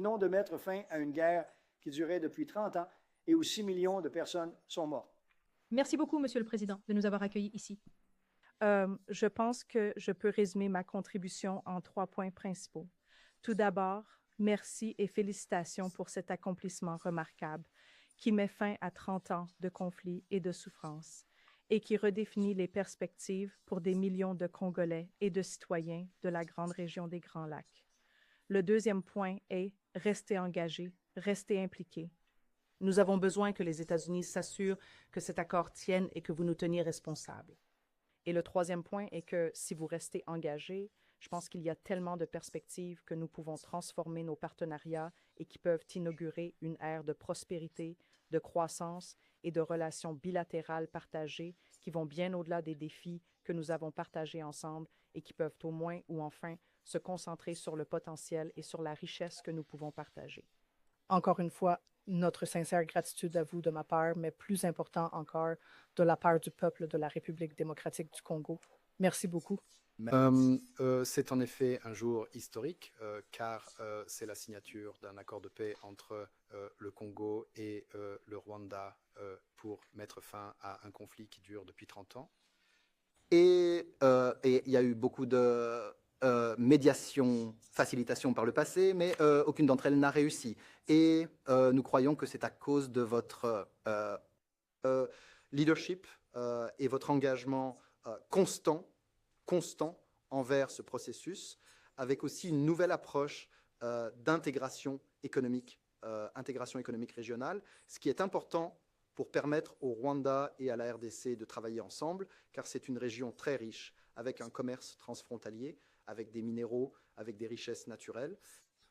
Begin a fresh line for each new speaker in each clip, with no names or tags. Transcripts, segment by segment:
venons de mettre fin à une guerre qui durait depuis 30 ans et où 6 millions de personnes sont mortes.
Merci beaucoup, Monsieur le Président, de nous avoir accueillis ici.
Je pense que je peux résumer ma contribution en 3 points principaux. Tout d'abord, merci et félicitations pour cet accomplissement remarquable qui met fin à 30 ans de conflits et de souffrances et qui redéfinit les perspectives pour des millions de Congolais et de citoyens de la grande région des Grands Lacs. Le deuxième point est rester engagé, rester impliqué.
Nous avons besoin que les États-Unis s'assurent que cet accord tienne et que vous nous teniez responsables.
Et le troisième point est que si vous restez engagé, je pense qu'il y a tellement de perspectives que nous pouvons transformer nos partenariats et qui peuvent inaugurer une ère de prospérité, de croissance et de relations bilatérales partagées qui vont bien au-delà des défis que nous avons partagés ensemble et qui peuvent au moins ou enfin se concentrer sur le potentiel et sur la richesse que nous pouvons partager. Encore une fois, notre sincère gratitude à vous de ma part, mais plus important encore, de la part du peuple de la République démocratique du Congo. Merci beaucoup.
C'est en effet un jour historique, car c'est la signature d'un accord de paix entre le Congo et le Rwanda pour mettre fin à un conflit qui dure depuis 30 ans.
Et il y a eu beaucoup de médiation, facilitation par le passé, mais aucune d'entre elles n'a réussi. Et nous croyons que c'est à cause de votre leadership et votre engagement constant envers ce processus, avec aussi une nouvelle approche d'intégration économique régionale, ce qui est important pour permettre au Rwanda et à la RDC de travailler ensemble, car c'est une région très riche, avec un commerce transfrontalier, avec des minéraux, avec des richesses naturelles.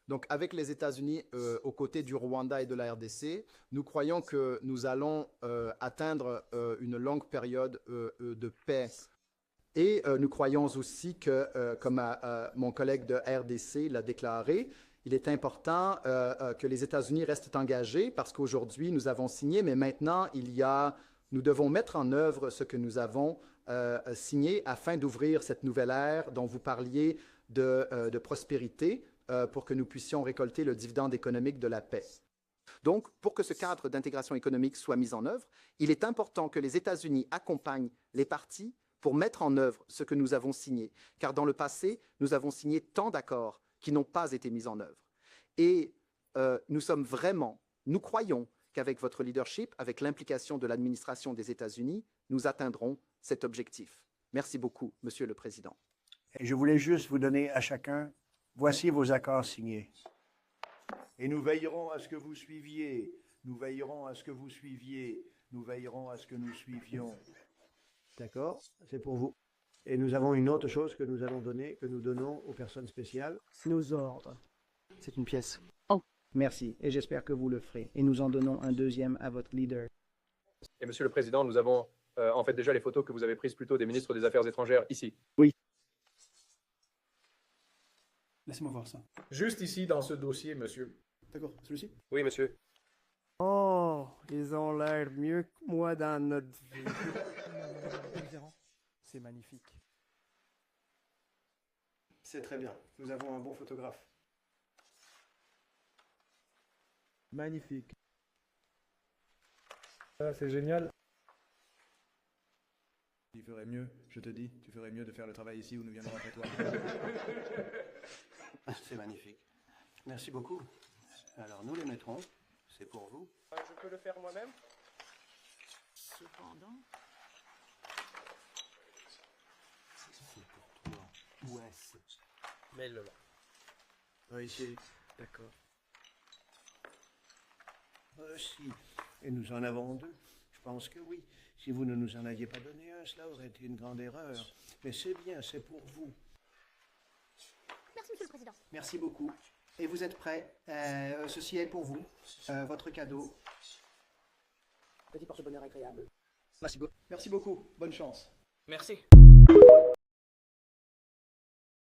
Donc avec les États-Unis aux côtés du Rwanda et de la RDC, nous croyons que nous allons atteindre une longue période de paix. Et nous croyons aussi que, comme mon collègue de RDC l'a déclaré, il est important que les États-Unis restent engagés parce qu'aujourd'hui, nous avons signé, mais maintenant, nous devons mettre en œuvre ce que nous avons signé afin d'ouvrir cette nouvelle ère dont vous parliez de prospérité pour que nous puissions récolter le dividende économique de la paix. Donc, pour que ce cadre d'intégration économique soit mis en œuvre, il est important que les États-Unis accompagnent les parties pour mettre en œuvre ce que nous avons signé. Car dans le passé, nous avons signé tant d'accords qui n'ont pas été mis en œuvre. Et nous croyons qu'avec votre leadership, avec l'implication de l'administration des États-Unis, nous atteindrons cet objectif. Merci beaucoup, Monsieur le Président.
Et je voulais juste vous donner à chacun, voici vos accords signés.
Et nous veillerons à ce que vous suiviez, nous veillerons à ce que vous suiviez, nous veillerons à ce que nous suivions.
D'accord? C'est pour vous. Et nous avons une autre chose que nous allons donner, que nous donnons aux personnes spéciales. Nos ordres.
C'est une pièce.
Oh, merci. Et j'espère que vous le ferez. Et nous en donnons un deuxième à votre leader.
Et Monsieur le Président, nous avons en fait déjà les photos que vous avez prises plus tôt des ministres des Affaires étrangères ici.
Oui.
Laissez-moi voir ça.
Juste ici dans ce dossier, monsieur.
D'accord, celui-ci?
Oui, monsieur.
Oh, ils ont l'air mieux que moi dans notre vie.
C'est magnifique. C'est très bien. Nous avons un bon photographe.
Magnifique.
Ah, c'est génial.
Tu ferais mieux, je te dis, tu ferais mieux de faire le travail ici où nous viendrons après toi.
C'est magnifique. Merci beaucoup. Alors nous les mettrons. C'est pour vous.
Je peux le faire moi-même?
Cependant...
C'est pour toi. Où est-ce?
Mets-le là.
Oui, ici. D'accord. Si. Et nous en avons deux. Je pense que oui. Si vous ne nous en aviez pas donné un, cela aurait été une grande erreur. Mais c'est bien, c'est pour vous.
Merci, Monsieur le Président.
Merci beaucoup. Et vous êtes prêts? Ceci est pour vous. Votre cadeau.
Petit porte-bonheur agréable.
Merci beaucoup. Bonne chance.
Merci.